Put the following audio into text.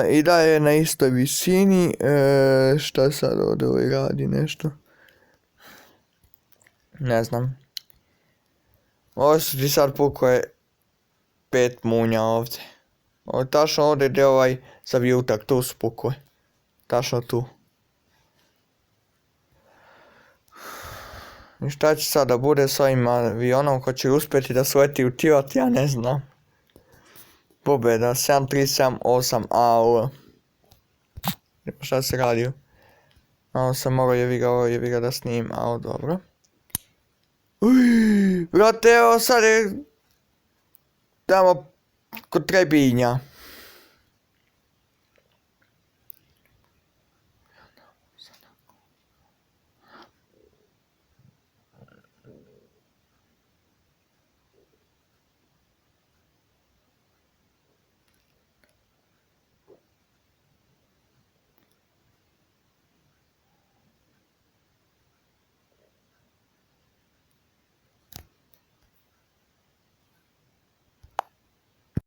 I da je na istoj visini. Šta sad ovdje radi nešto? Ne znam. Ovo su ti sad pukuje 5 munja ovdje. Tačno ovdje gdje ovaj zavijutak, tu su pukuje. Tačno tu. I šta će sad da bude s ovim avionom, ko će uspjeti da sleti u Tirot, ja ne znam. Pobjeda, 7378 AO. Šta se radio? Malo sam morao jevi ga da snim, ali dobro. Brate, evo sad je tamo kod Trebinja.